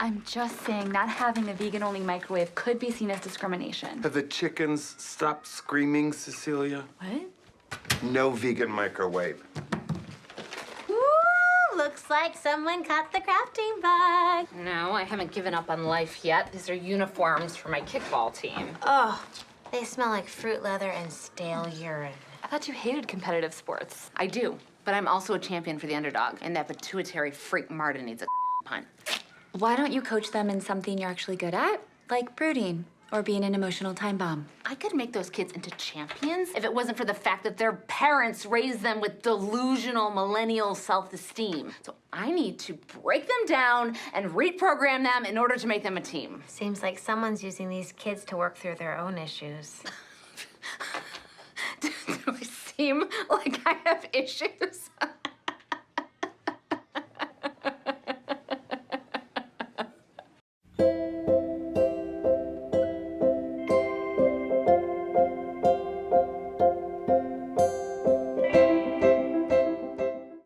I'm just saying not having a vegan-only microwave could be seen as discrimination. Have the chickens stopped screaming, Cecilia? What? No vegan microwave. Ooh, looks like someone caught the crafting bug. No, I haven't given up on life yet. These are uniforms for my kickball team. Oh, they smell like fruit leather and stale urine. I thought you hated competitive sports. I do, but I'm also a champion for the underdog, and that pituitary freak Marta needs a punt. Why don't you coach them in something you're actually good at? Like brooding or being an emotional time bomb. I could make those kids into champions if it wasn't for the fact that their parents raised them with delusional millennial self-esteem. So I need to break them down and reprogram them in order to make them a team. Seems like someone's using these kids to work through their own issues. Do I seem like I have issues?